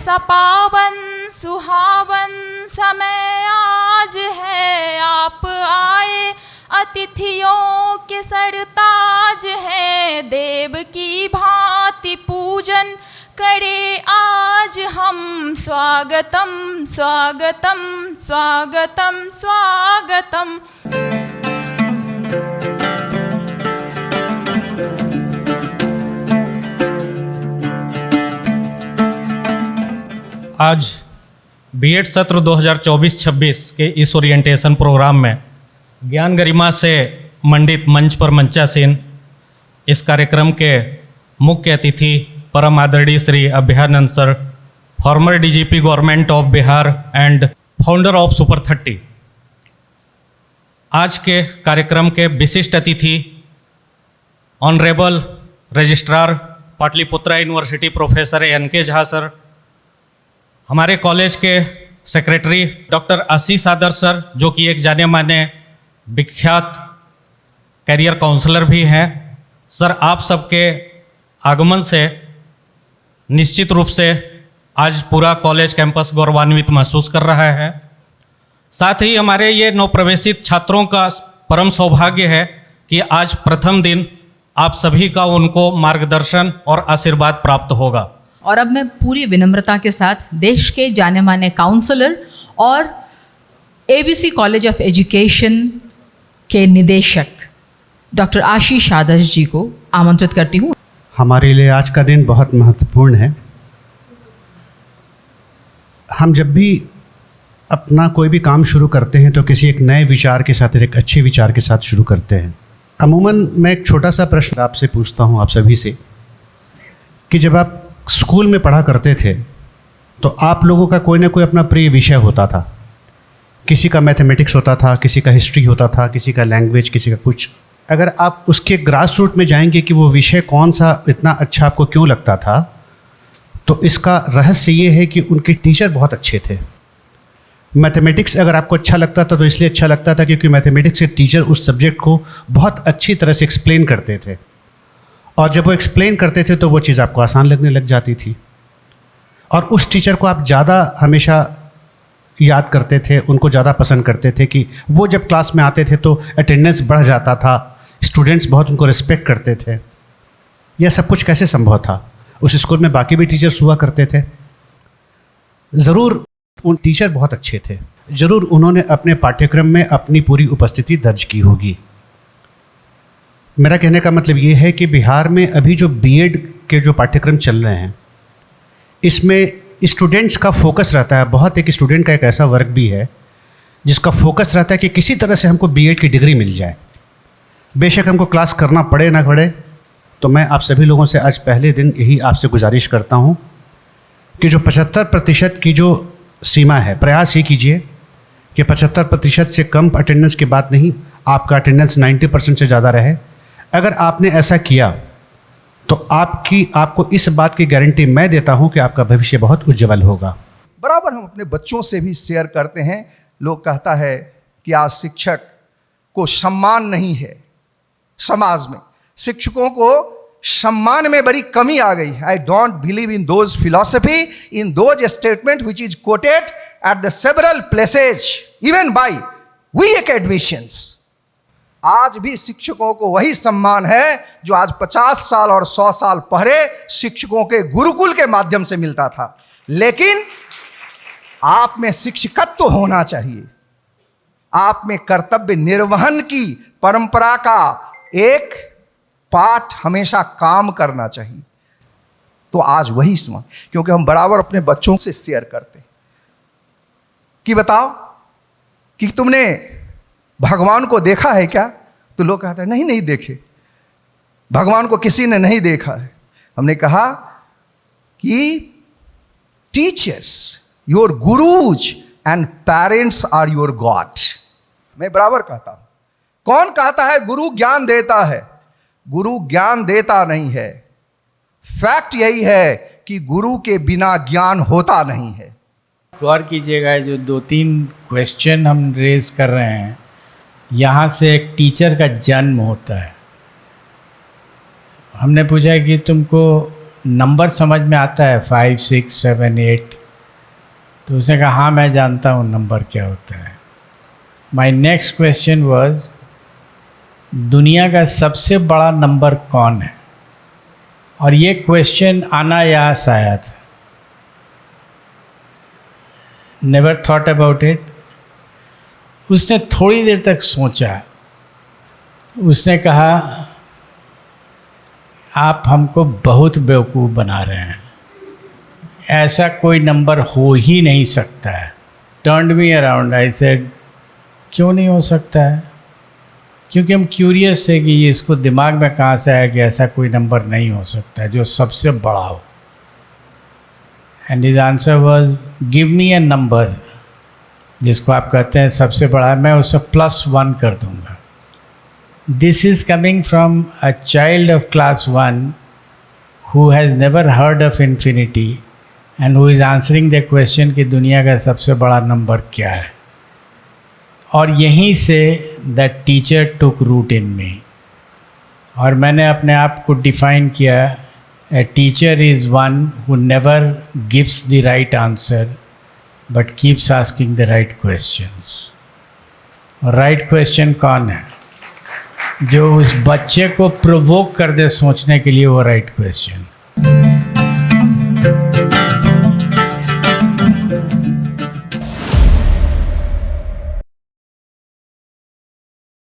कैसा पावन सुहावन समय आज है, आप आए अतिथियों के सरताज है। देव की भांति पूजन करे आज हम, स्वागतम स्वागतम स्वागतम स्वागतम। आज बीएड सत्र 2024-26 के इस ओरिएंटेशन प्रोग्राम में ज्ञान गरिमा से मंडित मंच पर मंचासीन इस कार्यक्रम के मुख्य अतिथि परम आदरणीय Shri Abhayanand sir, former DGP government of Bihar and founder of super 30। आज के कार्यक्रम के विशिष्ट अतिथि honourable registrar Patliputra university professor एन.के. झा सर, हमारे कॉलेज के secretary doctor Ashish Adarsh sir, जो कि एक जाने माने विख्यात कैरियर काउंसलर भी हैं। सर, आप सबके आगमन से निश्चित रूप से आज पूरा कॉलेज कैंपस गौरवान्वित महसूस कर रहा है। साथ ही हमारे ये नवप्रवेशित छात्रों का परम सौभाग्य है कि आज प्रथम दिन आप सभी का उनको मार्गदर्शन और आशीर्वाद प्राप्त होगा। और अब मैं पूरी विनम्रता के साथ देश के जाने माने काउंसलर और एबीसी कॉलेज ऑफ एजुकेशन के निदेशक डॉक्टर आशीष आदर्श जी को आमंत्रित करती हूँ। हमारे लिए आज का दिन बहुत महत्वपूर्ण है। हम जब भी अपना कोई भी काम शुरू करते हैं तो किसी एक नए विचार के साथ, एक अच्छे विचार के साथ शुरू करते हैं। अमूमन मैं एक छोटा सा प्रश्न आपसे पूछता हूँ, आप सभी से, कि जब आप स्कूल में पढ़ा करते थे तो आप लोगों का कोई ना कोई अपना प्रिय विषय होता था। किसी का मैथमेटिक्स होता था, किसी का हिस्ट्री होता था, किसी का लैंग्वेज, किसी का कुछ। अगर आप उसके ग्रास रूट में जाएंगे कि वो विषय कौन सा इतना अच्छा आपको क्यों लगता था, तो इसका रहस्य ये है कि उनके टीचर बहुत अच्छे थे। मैथमेटिक्स अगर आपको अच्छा लगता था तो इसलिए अच्छा लगता था क्योंकि मैथमेटिक्स के टीचर उस सब्जेक्ट को बहुत अच्छी तरह से एक्सप्लेन करते थे, और जब वो एक्सप्लेन करते थे तो वो चीज़ आपको आसान लगने लग जाती थी, और उस टीचर को आप ज़्यादा हमेशा याद करते थे, उनको ज़्यादा पसंद करते थे कि वो जब क्लास में आते थे तो अटेंडेंस बढ़ जाता था, स्टूडेंट्स बहुत उनको रिस्पेक्ट करते थे। यह सब कुछ कैसे संभव था? उस स्कूल में बाकी भी टीचर्स हुआ करते थे। ज़रूर उन टीचर बहुत अच्छे थे, ज़रूर उन्होंने अपने पाठ्यक्रम में अपनी पूरी उपस्थिति दर्ज की होगी। मेरा कहने का मतलब ये है कि बिहार में अभी जो बीएड के जो पाठ्यक्रम चल रहे हैं, इसमें स्टूडेंट्स का फोकस रहता है। बहुत एक स्टूडेंट का एक ऐसा वर्ग भी है जिसका फोकस रहता है कि किसी तरह से हमको बीएड की डिग्री मिल जाए, बेशक हमको क्लास करना पड़े ना पड़े। तो मैं आप सभी लोगों से आज पहले दिन यही आपसे गुजारिश करता हूँ कि जो 75% की जो सीमा है, प्रयास ये कीजिए कि 75% से कम अटेंडेंस की बात नहीं, आपका अटेंडेंस 90% से ज़्यादा रहे। अगर आपने ऐसा किया तो आपको इस बात की गारंटी मैं देता हूं कि आपका भविष्य बहुत उज्जवल होगा। बराबर हम अपने बच्चों से भी शेयर करते हैं। लोग कहता है कि आज शिक्षक को सम्मान नहीं है, समाज में शिक्षकों को सम्मान में बड़ी कमी आ गई। I don't believe in those philosophy, in those statement which is quoted at the several places even by we academicians. आज भी शिक्षकों को वही सम्मान है जो आज 50 साल और 100 साल पहले शिक्षकों के गुरुकुल के माध्यम से मिलता था। लेकिन आप में शिक्षकत्व होना चाहिए, आप में कर्तव्य निर्वहन की परंपरा का एक पाठ हमेशा काम करना चाहिए। तो आज वही समय, क्योंकि हम बराबर अपने बच्चों से शेयर करते कि बताओ कि तुमने भगवान को देखा है क्या? तो लोग कहते हैं नहीं नहीं देखे, भगवान को किसी ने नहीं देखा है। हमने कहा कि teachers, your gurus and parents are your god. मैं बराबर कहता हूं। कौन कहता है गुरु ज्ञान देता है? गुरु ज्ञान देता नहीं है। फैक्ट यही है कि गुरु के बिना ज्ञान होता नहीं है। गौर कीजिएगा, जो 2-3 क्वेश्चन हम रेज कर रहे हैं, यहाँ से एक टीचर का जन्म होता है। हमने पूछा कि तुमको नंबर समझ में आता है 5, 6, 7, 8? तो उसने कहा हाँ मैं जानता हूँ नंबर क्या होता है। माय नेक्स्ट क्वेश्चन वाज, दुनिया का सबसे बड़ा नंबर कौन है? और ये क्वेश्चन अनायास आया था, नेवर थॉट अबाउट इट। उसने थोड़ी देर तक सोचा, उसने कहा आप हमको बहुत बेवकूफ़ बना रहे हैं, ऐसा कोई नंबर हो ही नहीं सकता है। Turned me around, I said क्यों नहीं हो सकता है? क्योंकि हम क्यूरियस थे कि ये इसको दिमाग में कहाँ से आया कि ऐसा कोई नंबर नहीं हो सकता है जो सबसे बड़ा हो। And his answer was, give me a number जिसको आप कहते हैं सबसे बड़ा है, मैं उससे +1 कर दूंगा। This is coming from a child of class 1 who has never heard of infinity and who is answering the question कि दुनिया का सबसे बड़ा नंबर क्या है। और यहीं से द टीचर टुक रूट इन मी, और मैंने अपने आप को डिफ़ाइन किया, a teacher is one who never gives the right answer but keeps asking the right questions. Right question कौन है? जो उस बच्चे को प्रोवोक कर दे सोचने के लिए, वो राइट क्वेश्चन।